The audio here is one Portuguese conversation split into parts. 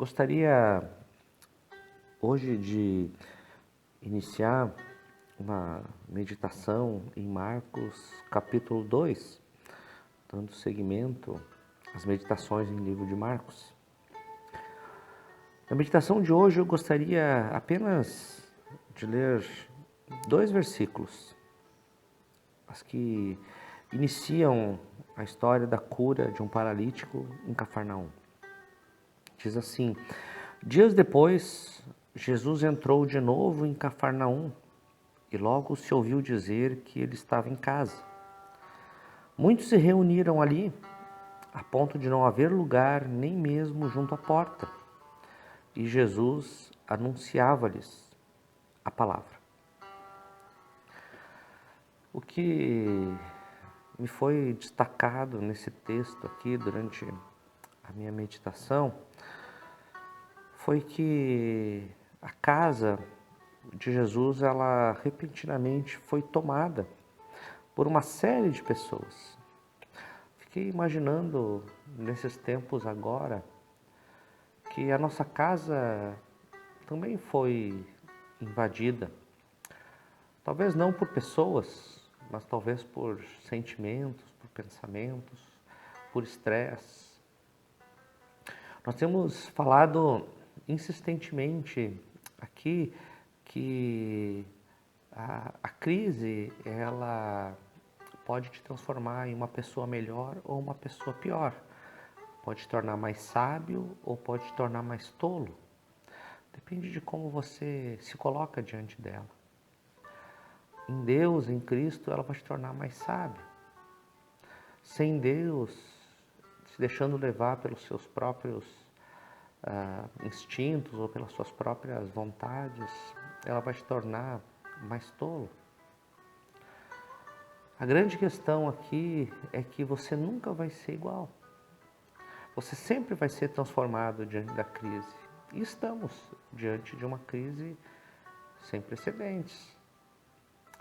Gostaria hoje de iniciar uma meditação em Marcos capítulo 2, dando seguimento às meditações em livro de Marcos. Na meditação de hoje eu gostaria apenas de ler 2 versículos, as que iniciam a história da cura de um paralítico em Cafarnaum. Diz assim: dias depois, Jesus entrou de novo em Cafarnaum e logo se ouviu dizer que ele estava em casa. Muitos se reuniram ali, a ponto de não haver lugar nem mesmo junto à porta. E Jesus anunciava-lhes a palavra. O que me foi destacado nesse texto aqui durante a minha meditação foi que a casa de Jesus, ela repentinamente foi tomada por uma série de pessoas. Fiquei imaginando nesses tempos agora que a nossa casa também foi invadida. Talvez não por pessoas, mas talvez por sentimentos, por pensamentos, por estresse. Nós temos falado insistentemente aqui que a crise, ela pode te transformar em uma pessoa melhor ou uma pessoa pior. Pode te tornar mais sábio ou pode te tornar mais tolo. Depende de como você se coloca diante dela. Em Deus, em Cristo, ela vai te tornar mais sábio. Sem Deus, se deixando levar pelos seus próprios instintos ou pelas suas próprias vontades, ela vai te tornar mais tolo. A grande questão aqui é que você nunca vai ser igual. Você sempre vai ser transformado diante da crise. E estamos diante de uma crise sem precedentes,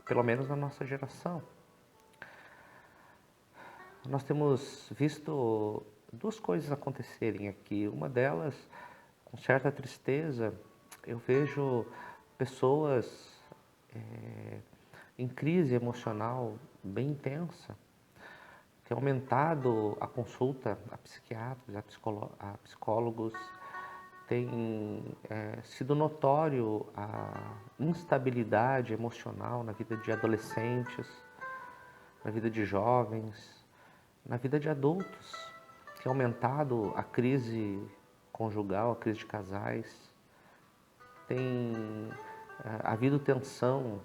pelo menos na nossa geração. Nós temos visto 2 coisas acontecerem aqui. Uma delas, com certa tristeza, eu vejo pessoas em crise emocional bem intensa. Tem aumentado a consulta a psiquiatras, a psicólogos. Tem sido notório a instabilidade emocional na vida de adolescentes, na vida de jovens, na vida de adultos. Tem aumentado a crise conjugal, a crise de casais. Tem havido tensão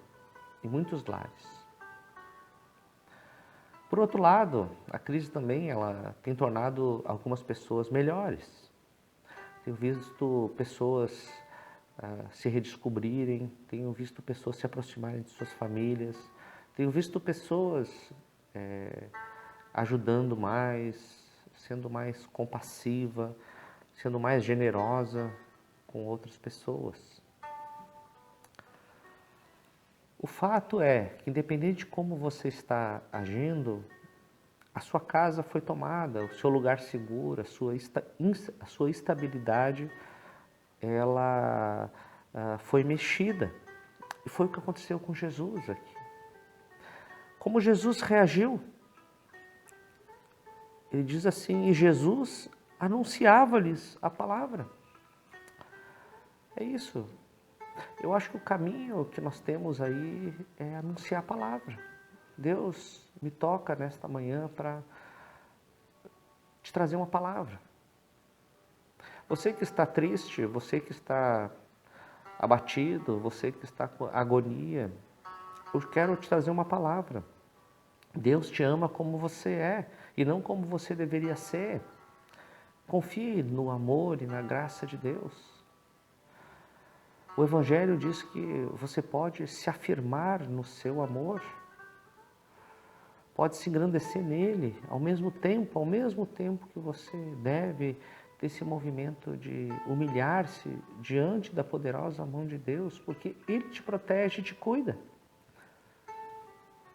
em muitos lares. Por outro lado, a crise também ela tem tornado algumas pessoas melhores. Tenho visto pessoas se redescobrirem, tenho visto pessoas se aproximarem de suas famílias, tenho visto pessoas ajudando mais, sendo mais compassiva, sendo mais generosa com outras pessoas. O fato é que, independente de como você está agindo, a sua casa foi tomada, o seu lugar seguro, a sua estabilidade, ela foi mexida. E foi o que aconteceu com Jesus aqui. Como Jesus reagiu? Ele diz assim: e Jesus anunciava-lhes a palavra. É isso. Eu acho que o caminho que nós temos aí é anunciar a palavra. Deus me toca nesta manhã para te trazer uma palavra. Você que está triste, você que está abatido, você que está com agonia, eu quero te trazer uma palavra. Deus te ama como você é e não como você deveria ser. Confie no amor e na graça de Deus. O Evangelho diz que você pode se afirmar no seu amor, pode se engrandecer nele, ao mesmo tempo que você deve ter esse movimento de humilhar-se diante da poderosa mão de Deus, porque Ele te protege e te cuida.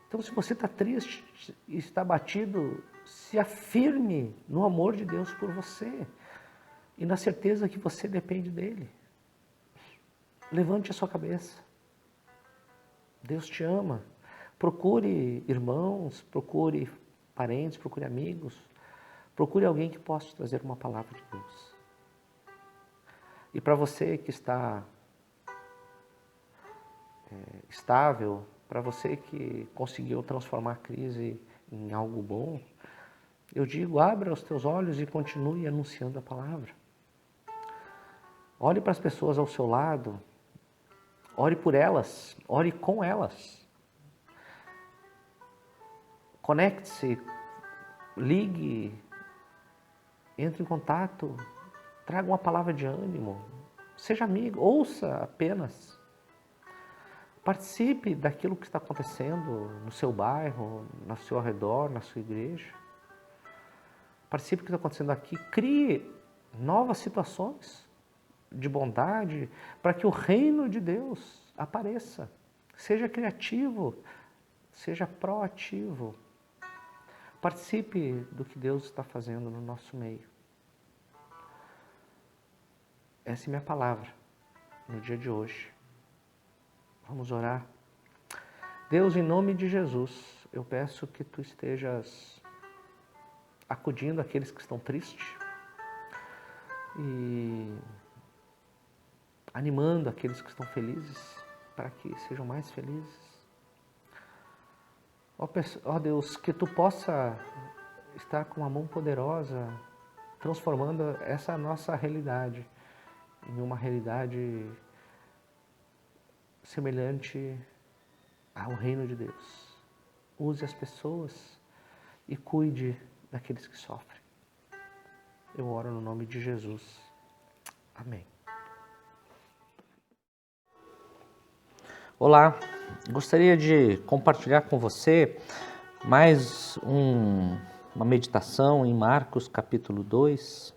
Então, se você está triste e está abatido, se afirme no amor de Deus por você. e na certeza que você depende dele. Levante a sua cabeça. Deus te ama. Procure irmãos, procure parentes, procure amigos, procure alguém que possa te trazer uma palavra de Deus. E para você que está estável, para você que conseguiu transformar a crise em algo bom, eu digo, abra os teus olhos e continue anunciando a palavra. Olhe para as pessoas ao seu lado, ore por elas, ore com elas. Conecte-se, ligue, entre em contato, traga uma palavra de ânimo, seja amigo, ouça apenas. Participe daquilo que está acontecendo no seu bairro, no seu redor, na sua igreja. Participe do que está acontecendo aqui, crie novas situações de bondade para que o reino de Deus apareça. Seja criativo, seja proativo. Participe do que Deus está fazendo no nosso meio. Essa é minha palavra no dia de hoje. Vamos orar. Deus, em nome de Jesus, eu peço que Tu estejas acudindo aqueles que estão tristes e animando aqueles que estão felizes para que sejam mais felizes. Ó Deus, que Tu possa estar com uma mão poderosa transformando essa nossa realidade em uma realidade semelhante ao reino de Deus. Use as pessoas e cuide daqueles que sofrem. Eu oro no nome de Jesus. Amém. Olá, gostaria de compartilhar com você mais uma meditação em Marcos capítulo 2,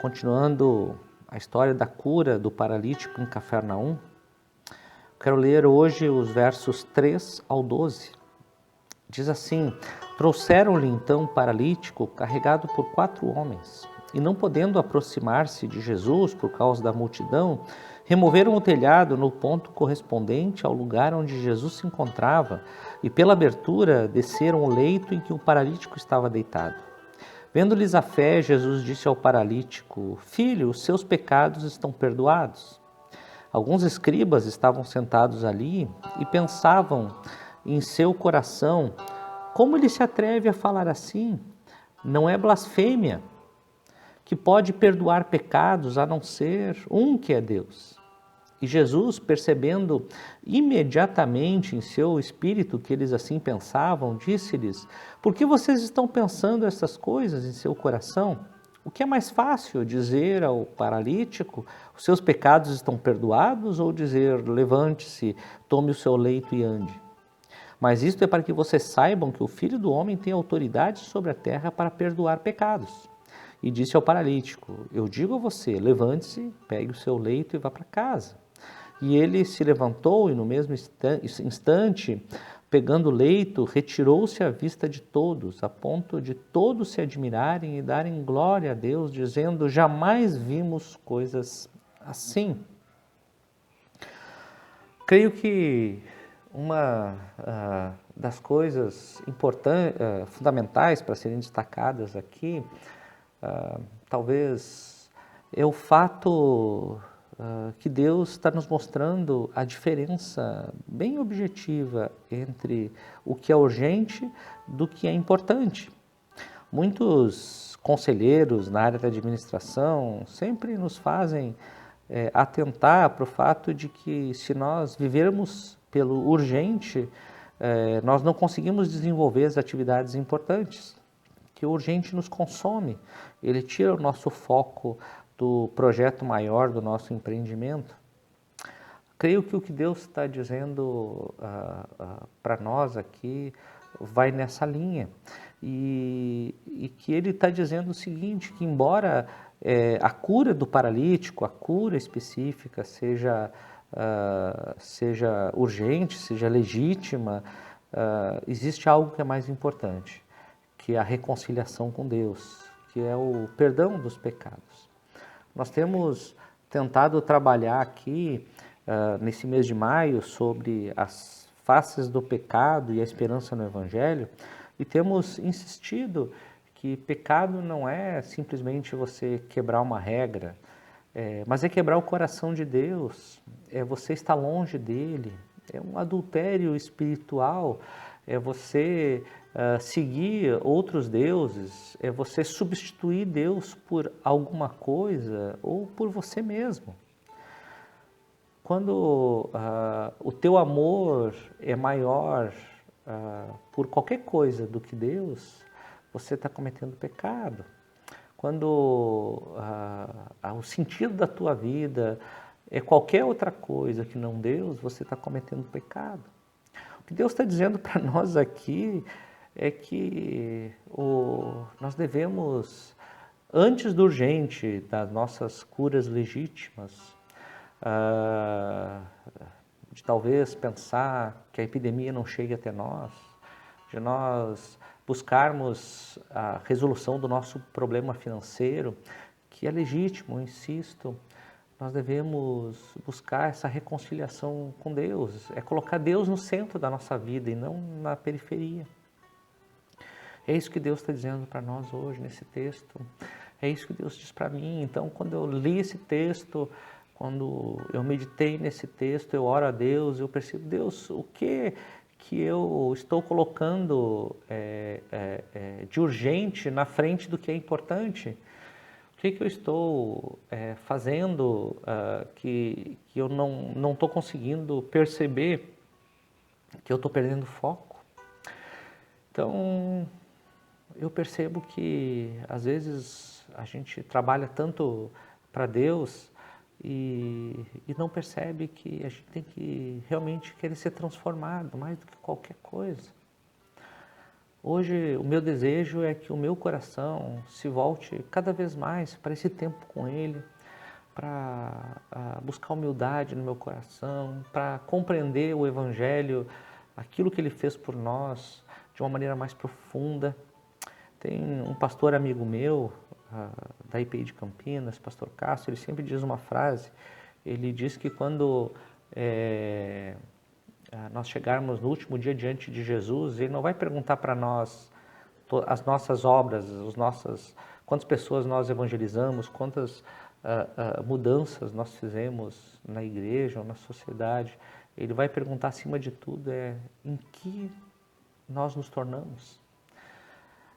continuando a história da cura do paralítico em Cafarnaum. Quero ler hoje os versos 3 ao 12. Diz assim: Trouxeram-lhe então um paralítico carregado por 4 homens, e não podendo aproximar-se de Jesus por causa da multidão, removeram o telhado no ponto correspondente ao lugar onde Jesus se encontrava, e pela abertura desceram o leito em que o paralítico estava deitado. Vendo-lhes a fé, Jesus disse ao paralítico: Filho, os seus pecados estão perdoados. Alguns escribas estavam sentados ali e pensavam em seu coração: como ele se atreve a falar assim? Não é blasfêmia? Que pode perdoar pecados a não ser um que é Deus. E Jesus, percebendo imediatamente em seu espírito que eles assim pensavam, disse-lhes: Por que vocês estão pensando essas coisas em seu coração? O que é mais fácil, dizer ao paralítico: os seus pecados estão perdoados, ou dizer: levante-se, tome o seu leito e ande? Mas isto é para que vocês saibam que o Filho do Homem tem autoridade sobre a terra para perdoar pecados. E disse ao paralítico: eu digo a você, levante-se, pegue o seu leito e vá para casa. E ele se levantou e no mesmo instante, pegando o leito, retirou-se à vista de todos, a ponto de todos se admirarem e darem glória a Deus, dizendo: jamais vimos coisas assim. Creio que uma das coisas fundamentais para serem destacadas aqui, talvez, é o fato que Deus está nos mostrando a diferença bem objetiva entre o que é urgente do que é importante. Muitos conselheiros na área da administração sempre nos fazem atentar para o fato de que, se nós vivermos pelo urgente, nós não conseguimos desenvolver as atividades importantes, que o urgente nos consome, ele tira o nosso foco do projeto maior do nosso empreendimento. Creio que o que Deus está dizendo para nós aqui vai nessa linha, e que Ele está dizendo o seguinte, que embora a cura do paralítico, a cura específica seja urgente, seja legítima, existe algo que é mais importante, que é a reconciliação com Deus, que é o perdão dos pecados. Nós temos tentado trabalhar aqui, nesse mês de maio, sobre as faces do pecado e a esperança no Evangelho, e temos insistido que pecado não é simplesmente você quebrar uma regra, mas é quebrar o coração de Deus, é você estar longe dele, é um adultério espiritual, é você seguir outros deuses, é você substituir Deus por alguma coisa ou por você mesmo. Quando o teu amor é maior por qualquer coisa do que Deus, você está cometendo pecado. Quando o sentido da tua vida é qualquer outra coisa que não Deus, você está cometendo pecado. O que Deus está dizendo para nós aqui é que nós devemos, antes do urgente, das nossas curas legítimas, de talvez pensar que a epidemia não chegue até nós, de nós buscarmos a resolução do nosso problema financeiro, que é legítimo, eu insisto, nós devemos buscar essa reconciliação com Deus, é colocar Deus no centro da nossa vida e não na periferia. É isso que Deus está dizendo para nós hoje nesse texto, é isso que Deus diz para mim. Então, quando eu li esse texto, quando eu meditei nesse texto, eu oro a Deus, eu percebo, Deus, o que eu estou colocando de urgente na frente do que é importante? O que eu estou fazendo que eu não estou conseguindo perceber, que eu estou perdendo foco? Então, eu percebo que às vezes a gente trabalha tanto para Deus e não percebe que a gente tem que realmente querer ser transformado mais do que qualquer coisa. Hoje o meu desejo é que o meu coração se volte cada vez mais para esse tempo com Ele, para buscar humildade no meu coração, para compreender o Evangelho, aquilo que Ele fez por nós de uma maneira mais profunda. Tem um pastor amigo meu, da IPI de Campinas, pastor Cássio, ele sempre diz uma frase, ele diz que quando nós chegarmos no último dia diante de Jesus, Ele não vai perguntar para nós as nossas obras, quantas pessoas nós evangelizamos, quantas mudanças nós fizemos na igreja ou na sociedade. Ele vai perguntar acima de tudo em que nós nos tornamos.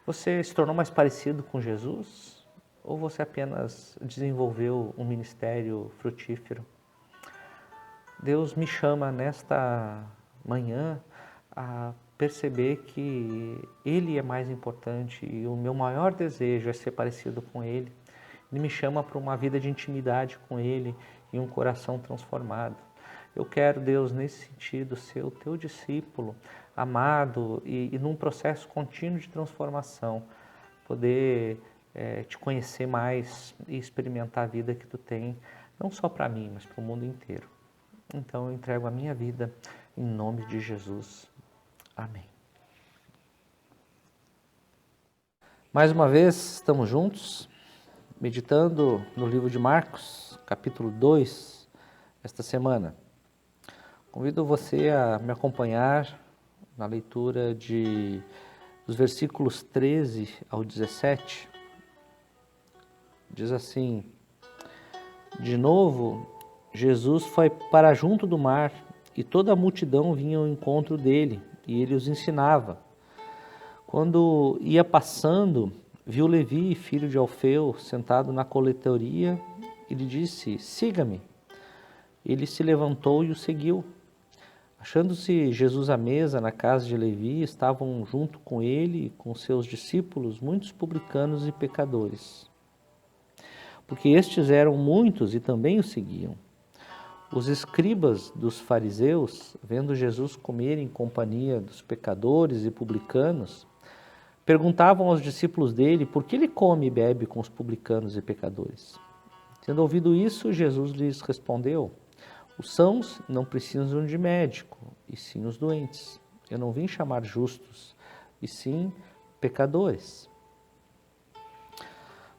Você se tornou mais parecido com Jesus ou você apenas desenvolveu um ministério frutífero? Deus me chama nesta manhã a perceber que Ele é mais importante e o meu maior desejo é ser parecido com Ele. Ele me chama para uma vida de intimidade com Ele e um coração transformado. Eu quero, Deus, nesse sentido, ser o Teu discípulo, amado e num processo contínuo de transformação, poder Te conhecer mais e experimentar a vida que Tu tem, não só para mim, mas para o mundo inteiro. Então eu entrego a minha vida em nome de Jesus. Amém. Mais uma vez estamos juntos, meditando no livro de Marcos, capítulo 2, esta semana. Convido você a me acompanhar na leitura dos versículos 13 ao 17. Diz assim: de novo, Jesus foi para junto do mar e toda a multidão vinha ao encontro dele e ele os ensinava. Quando ia passando, viu Levi, filho de Alfeu, sentado na coletoria e lhe disse: siga-me. Ele se levantou e o seguiu. Achando-se Jesus à mesa na casa de Levi, estavam junto com ele e com seus discípulos muitos publicanos e pecadores, porque estes eram muitos e também o seguiam. Os escribas dos fariseus, vendo Jesus comer em companhia dos pecadores e publicanos, perguntavam aos discípulos dele por que ele come e bebe com os publicanos e pecadores. Tendo ouvido isso, Jesus lhes respondeu: os sãos não precisam de médico, e sim os doentes. Eu não vim chamar justos, e sim pecadores.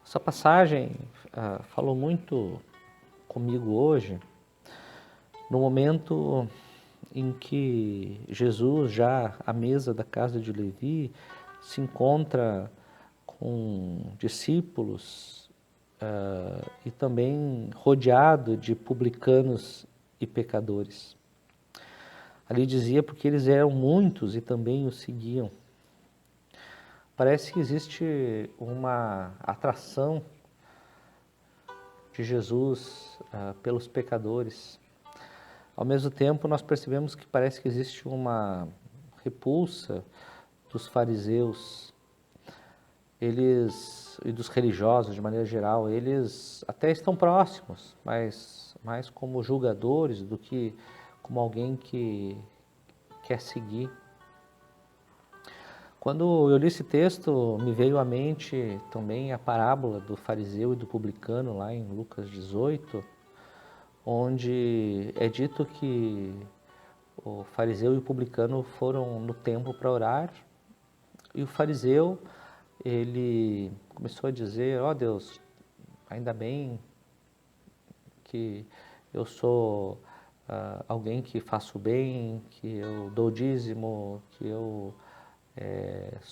Essa passagem falou muito comigo hoje, no momento em que Jesus, já à mesa da casa de Levi, se encontra com discípulos e também rodeado de publicanos e pecadores. Ali dizia porque eles eram muitos e também o seguiam. Parece que existe uma atração de Jesus pelos pecadores. Ao mesmo tempo, nós percebemos que parece que existe uma repulsa dos fariseus, e dos religiosos de maneira geral. Eles até estão próximos, mas mais como julgadores do que como alguém que quer seguir. Quando eu li esse texto, me veio à mente também a parábola do fariseu e do publicano, lá em Lucas 18, onde é dito que o fariseu e o publicano foram no templo para orar, e o fariseu, ele começou a dizer: ó Deus, ainda bem que eu sou alguém que faço bem, que eu dou dízimo, que eu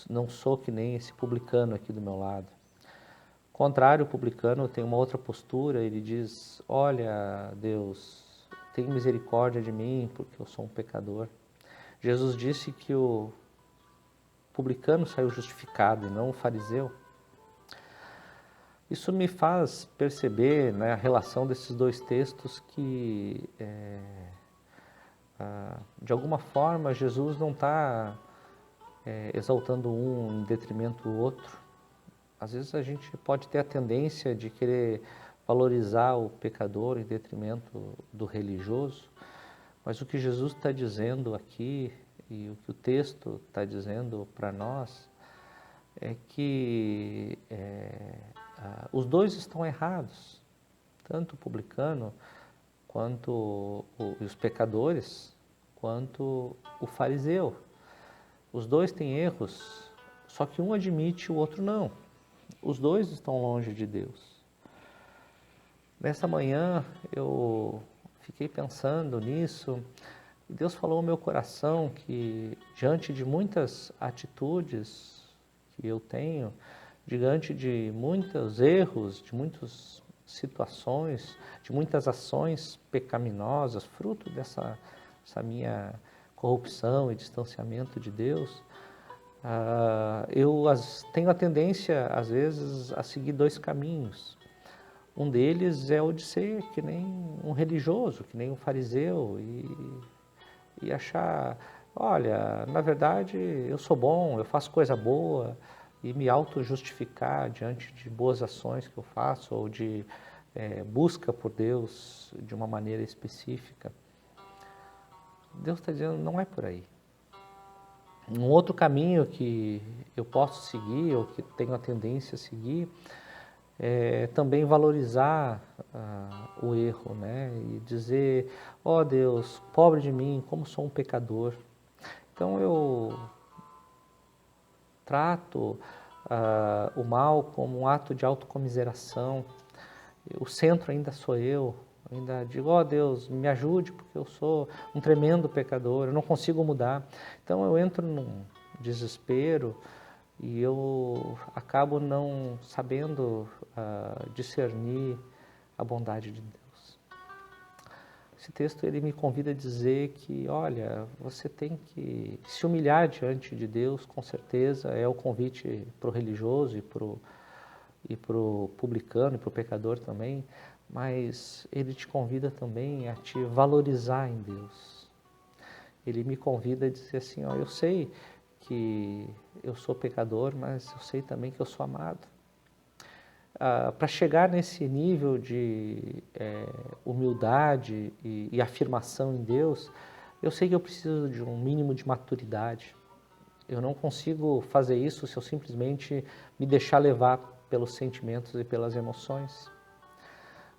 não sou que nem esse publicano aqui do meu lado. Ao contrário, o publicano tem uma outra postura, ele diz: olha, Deus, tem misericórdia de mim, porque eu sou um pecador. Jesus disse que o publicano saiu justificado e não o fariseu. Isso me faz perceber, né, a relação desses dois textos, que de alguma forma Jesus não está exaltando um em detrimento do outro. Às vezes a gente pode ter a tendência de querer valorizar o pecador em detrimento do religioso, mas o que Jesus está dizendo aqui e o que o texto está dizendo para nós é que os dois estão errados, tanto o publicano quanto os pecadores, quanto o fariseu. Os dois têm erros, só que um admite, o outro não. Os dois estão longe de Deus. Nessa manhã eu fiquei pensando nisso, e Deus falou ao meu coração que, diante de muitas atitudes que eu tenho, diante de muitos erros, de muitas situações, de muitas ações pecaminosas, fruto dessa minha corrupção e distanciamento de Deus, eu tenho a tendência, às vezes, a seguir dois caminhos. Um deles é o de ser que nem um religioso, que nem um fariseu, e achar: olha, na verdade eu sou bom, eu faço coisa boa, e me auto-justificar diante de boas ações que eu faço, ou de busca por Deus de uma maneira específica. Deus está dizendo: não é por aí. Um outro caminho que eu posso seguir, ou que tenho a tendência a seguir, é também valorizar o erro, né? E dizer: ó Deus, pobre de mim, como sou um pecador. Então eu trato o mal como um ato de autocomiseração. O centro ainda sou eu. Ainda digo: ó Deus, me ajude, porque eu sou um tremendo pecador, eu não consigo mudar. Então eu entro num desespero e eu acabo não sabendo discernir a bondade de Deus. Esse texto, ele me convida a dizer que, olha, você tem que se humilhar diante de Deus, com certeza. É o convite para o religioso e para o publicano e para o pecador também, mas ele te convida também a te valorizar em Deus. Ele me convida a dizer assim: ó, eu sei que eu sou pecador, mas eu sei também que eu sou amado. Para chegar nesse nível de humildade e afirmação em Deus, eu sei que eu preciso de um mínimo de maturidade. Eu não consigo fazer isso se eu simplesmente me deixar levar pelos sentimentos e pelas emoções.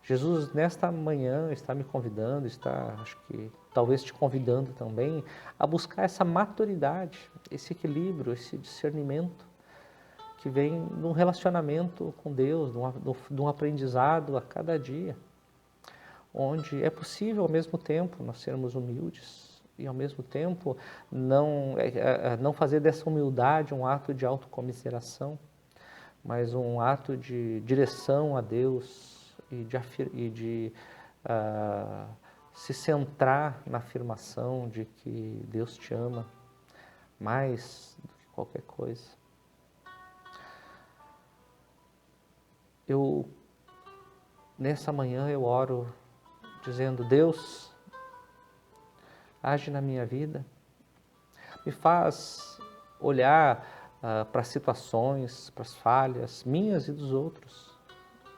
Jesus, nesta manhã, está me convidando, acho que talvez te convidando também, a buscar essa maturidade, esse equilíbrio, esse discernimento, que vem de um relacionamento com Deus, de um aprendizado a cada dia, onde é possível ao mesmo tempo nós sermos humildes e ao mesmo tempo não fazer dessa humildade um ato de autocomiseração, mas um ato de direção a Deus e de se centrar na afirmação de que Deus te ama mais do que qualquer coisa. Nessa manhã eu oro dizendo: Deus, age na minha vida, me faz olhar para as situações, para as falhas minhas e dos outros,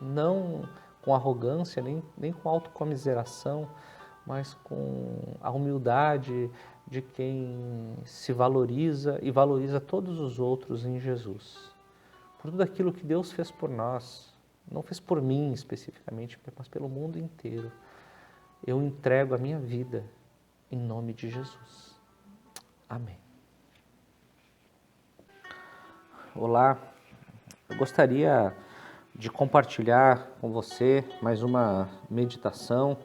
não com arrogância, nem com autocomiseração, mas com a humildade de quem se valoriza e valoriza todos os outros em Jesus. Por tudo aquilo que Deus fez por nós, não fez por mim especificamente, mas pelo mundo inteiro. Eu entrego a minha vida em nome de Jesus. Amém. Olá, eu gostaria de compartilhar com você mais uma meditação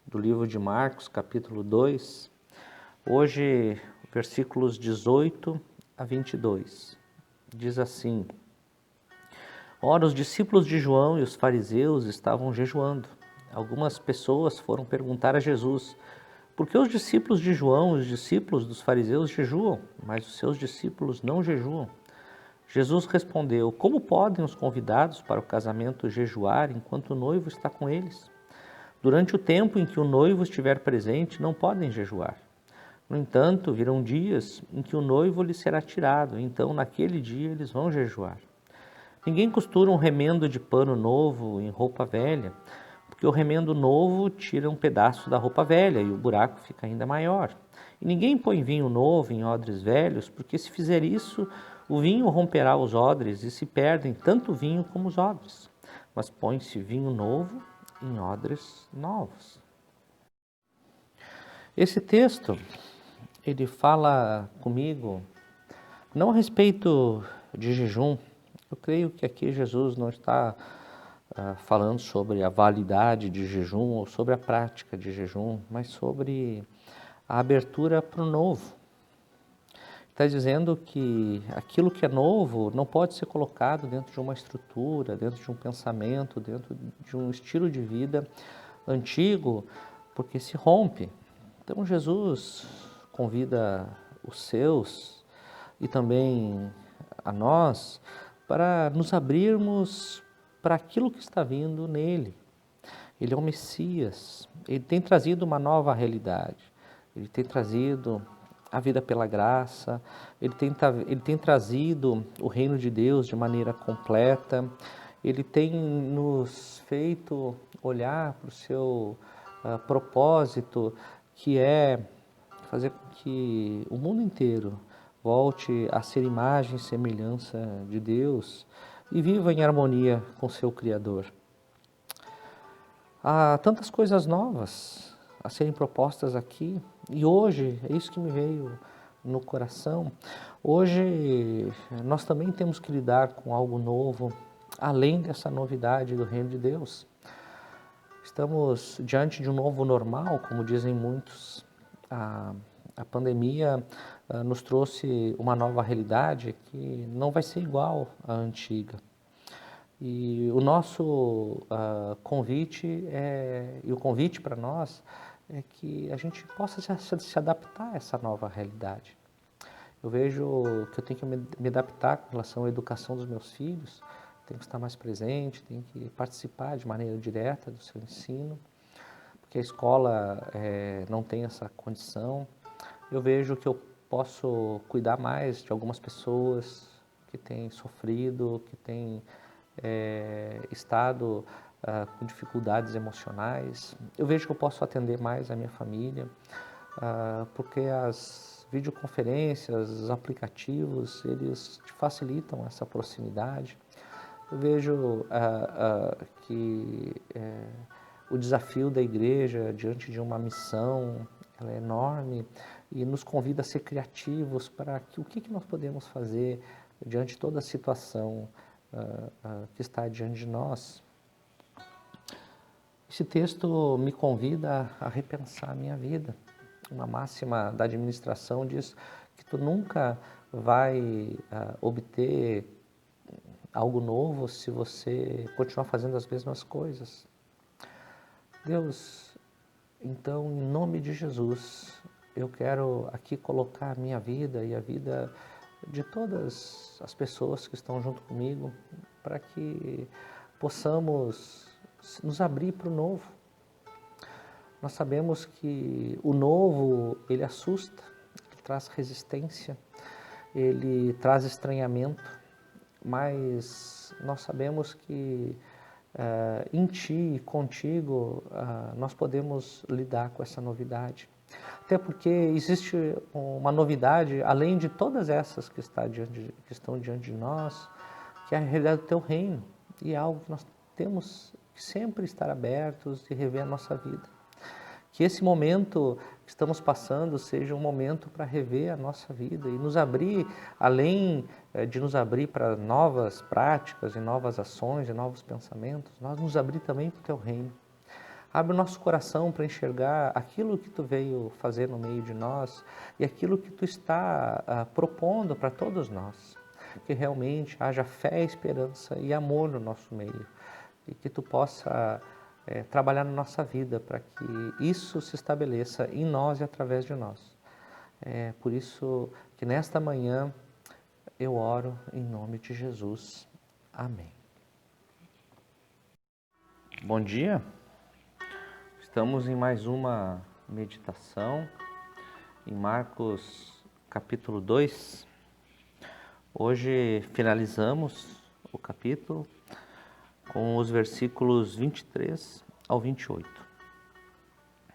do livro de Marcos, capítulo 2. Hoje, versículos 18 a 22. Diz assim: Ora, os discípulos de João e os fariseus estavam jejuando. Algumas pessoas foram perguntar a Jesus: por que os discípulos de João e os discípulos dos fariseus jejuam, mas os seus discípulos não jejuam? Jesus respondeu: como podem os convidados para o casamento jejuar enquanto o noivo está com eles? Durante o tempo em que o noivo estiver presente, não podem jejuar. No entanto, virão dias em que o noivo lhes será tirado, então naquele dia eles vão jejuar. Ninguém costura um remendo de pano novo em roupa velha, porque o remendo novo tira um pedaço da roupa velha e o buraco fica ainda maior. E ninguém põe vinho novo em odres velhos, porque se fizer isso, o vinho romperá os odres e se perdem tanto o vinho como os odres. Mas põe-se vinho novo em odres novos. Esse texto, ele fala comigo não a respeito de jejum. Eu creio que aqui Jesus não está falando sobre a validade de jejum ou sobre a prática de jejum, mas sobre a abertura para o novo. Está dizendo que aquilo que é novo não pode ser colocado dentro de uma estrutura, dentro de um pensamento, dentro de um estilo de vida antigo, porque se rompe. Então Jesus convida os seus e também a nós para nos abrirmos para aquilo que está vindo nele. Ele é o Messias, ele tem trazido uma nova realidade, ele tem trazido a vida pela graça, ele tem trazido o reino de Deus de maneira completa, ele tem nos feito olhar para o seu propósito, que é fazer com que o mundo inteiro volte a ser imagem e semelhança de Deus e viva em harmonia com seu Criador. Há tantas coisas novas a serem propostas aqui, e hoje, é isso que me veio no coração, hoje nós também temos que lidar com algo novo, além dessa novidade do reino de Deus. Estamos diante de um novo normal, como dizem muitos. A pandemia nos trouxe uma nova realidade que não vai ser igual à antiga. E o nosso convite e o convite para nós é que a gente possa se adaptar a essa nova realidade. Eu vejo que eu tenho que me adaptar com relação à educação dos meus filhos, tenho que estar mais presente, tenho que participar de maneira direta do seu ensino, porque a escola não tem essa condição. Eu vejo que eu posso cuidar mais de algumas pessoas que têm sofrido, que têm estado com dificuldades emocionais. Eu vejo que eu posso atender mais a minha família, porque as videoconferências, os aplicativos, eles te facilitam essa proximidade. Eu vejo que o desafio da igreja diante de uma missão, ela é enorme e nos convida a ser criativos para o que nós podemos fazer diante de toda a situação que está diante de nós, esse texto me convida a repensar a minha vida. Uma máxima da administração diz que tu nunca vai obter algo novo se você continuar fazendo as mesmas coisas. Deus, então, em nome de Jesus, eu quero aqui colocar a minha vida e a vida de todas as pessoas que estão junto comigo, para que possamos nos abrir para o novo. Nós sabemos que o novo, ele assusta, ele traz resistência, ele traz estranhamento, mas nós sabemos que em Ti e contigo nós podemos lidar com essa novidade. Até porque existe uma novidade, além de todas essas que estão diante de nós, que é a realidade do Teu reino. E é algo que nós temos que sempre estar abertos e rever a nossa vida. Que esse momento que estamos passando seja um momento para rever a nossa vida e nos abrir, além de nos abrir para novas práticas e novas ações e novos pensamentos, nós nos abrir também para o Teu reino. Abre o nosso coração para enxergar aquilo que Tu veio fazer no meio de nós e aquilo que Tu está propondo para todos nós. Que realmente haja fé, esperança e amor no nosso meio e que Tu possa trabalhar na nossa vida para que isso se estabeleça em nós e através de nós. Por isso que nesta manhã eu oro em nome de Jesus. Amém. Bom dia. Estamos em mais uma meditação em Marcos capítulo 2. Hoje finalizamos o capítulo com os versículos 23 ao 28.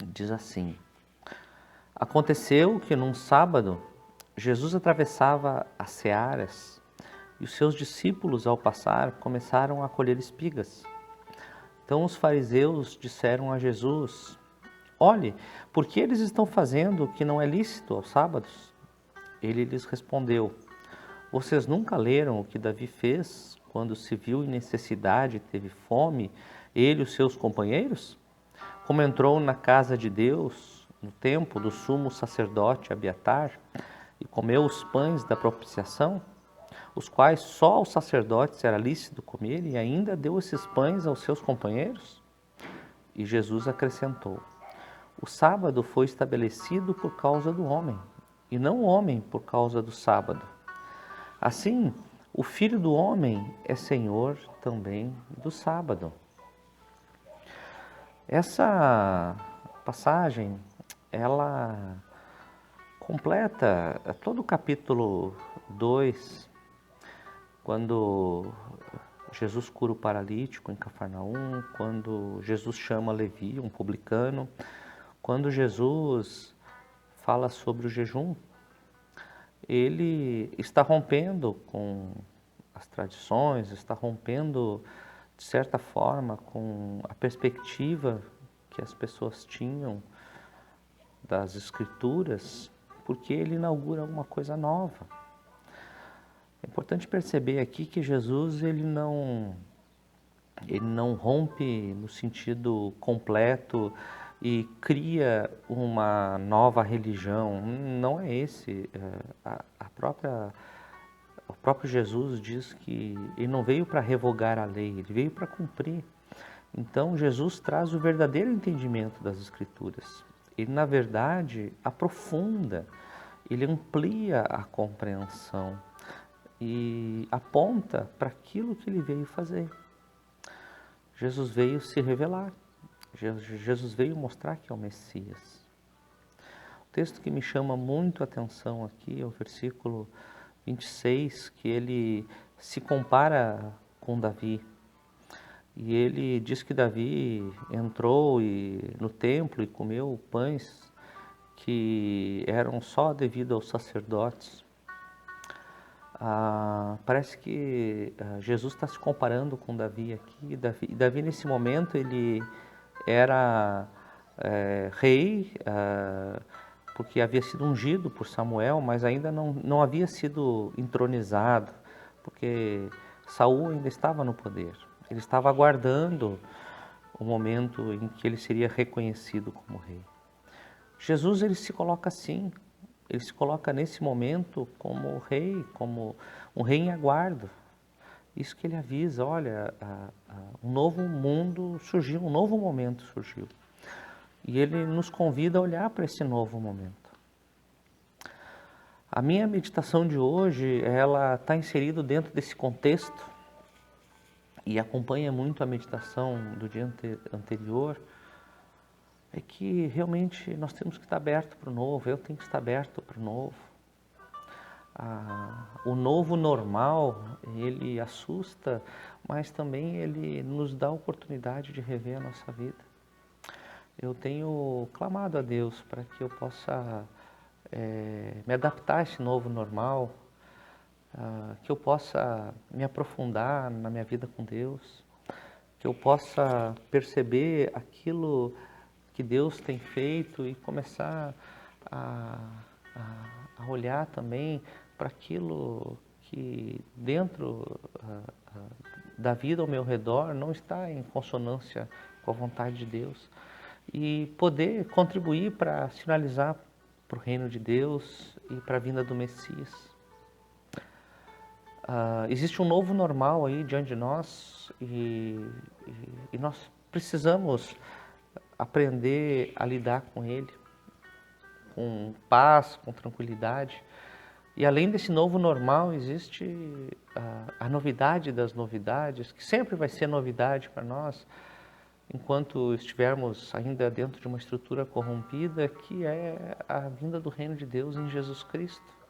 Diz assim: Aconteceu que num sábado Jesus atravessava as searas e os seus discípulos, ao passar, começaram a colher espigas. Então os fariseus disseram a Jesus: Olhe, por que eles estão fazendo o que não é lícito aos sábados? Ele lhes respondeu: Vocês nunca leram o que Davi fez quando se viu em necessidade e teve fome, ele e os seus companheiros? Como entrou na casa de Deus, no templo do sumo sacerdote Abiatar, e comeu os pães da propiciação, os quais só aos sacerdotes era lícito comer, e ainda deu esses pães aos seus companheiros? E Jesus acrescentou: O sábado foi estabelecido por causa do homem, e não o homem por causa do sábado. Assim, o Filho do Homem é Senhor também do sábado. Essa passagem, ela completa todo o capítulo 2, quando Jesus cura o paralítico em Cafarnaum, quando Jesus chama Levi, um publicano, quando Jesus fala sobre o jejum. Ele está rompendo com as tradições, está rompendo, de certa forma, com a perspectiva que as pessoas tinham das Escrituras, porque ele inaugura alguma coisa nova. É importante perceber aqui que Jesus ele não rompe no sentido completo e cria uma nova religião. Não é esse. O próprio Jesus diz que ele não veio para revogar a lei, ele veio para cumprir. Então Jesus traz o verdadeiro entendimento das Escrituras. Ele, na verdade, aprofunda, ele amplia a compreensão e aponta para aquilo que ele veio fazer. Jesus veio se revelar. Jesus veio mostrar que é o Messias. O texto que me chama muito a atenção aqui é o versículo 26, que ele se compara com Davi. E ele diz que Davi entrou no templo e comeu pães que eram só devido aos sacerdotes. Parece que Jesus está se comparando com Davi aqui. Davi nesse momento, ele era rei, porque havia sido ungido por Samuel, mas ainda não havia sido entronizado. porque Saul ainda estava no poder. Ele estava aguardando o momento em que ele seria reconhecido como rei. Jesus, ele se coloca assim, ele se coloca nesse momento como rei, como um rei em aguardo. Isso que ele avisa, olha, um novo mundo surgiu, um novo momento surgiu. E ele nos convida a olhar para esse novo momento. A minha meditação de hoje, ela está inserida dentro desse contexto e acompanha muito a meditação do dia anterior, é que realmente nós temos que estar aberto para o novo, eu tenho que estar aberto para o novo. O novo normal, ele assusta, mas também ele nos dá a oportunidade de rever a nossa vida. Eu tenho clamado a Deus para que eu possa me adaptar a esse novo normal, que eu possa me aprofundar na minha vida com Deus, que eu possa perceber aquilo que Deus tem feito e começar a, a olhar também para aquilo que dentro da vida ao meu redor não está em consonância com a vontade de Deus e poder contribuir para sinalizar para o reino de Deus e para a vinda do Messias. Existe um novo normal aí diante de nós e nós precisamos aprender a lidar com ele, com paz, com tranquilidade. E além desse novo normal, existe a novidade das novidades, que sempre vai ser novidade para nós, enquanto estivermos ainda dentro de uma estrutura corrompida, que é a vinda do reino de Deus em Jesus Cristo.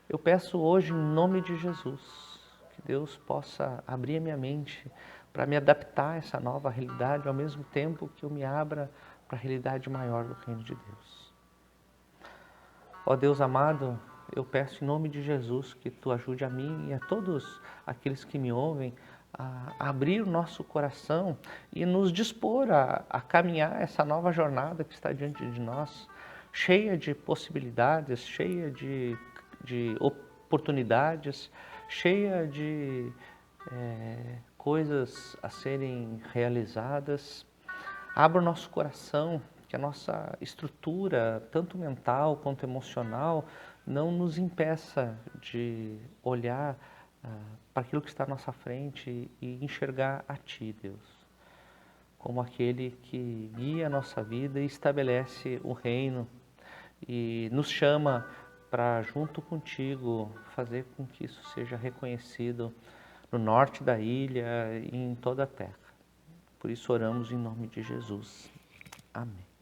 Eu peço hoje, em nome de Jesus, que Deus possa abrir a minha mente para me adaptar a essa nova realidade, ao mesmo tempo que eu me abra para a realidade maior do reino de Deus. Ó Deus amado, eu peço em nome de Jesus que Tu ajude a mim e a todos aqueles que me ouvem a abrir o nosso coração e nos dispor a caminhar essa nova jornada que está diante de nós, cheia de possibilidades, cheia de oportunidades, cheia de coisas a serem realizadas. Abra o nosso coração, que a nossa estrutura, tanto mental quanto emocional, não nos impeça de olhar para aquilo que está à nossa frente e enxergar a Ti, Deus, como aquele que guia a nossa vida e estabelece o reino e nos chama para, junto contigo, fazer com que isso seja reconhecido no norte da ilha e em toda a terra. Por isso oramos em nome de Jesus. Amém.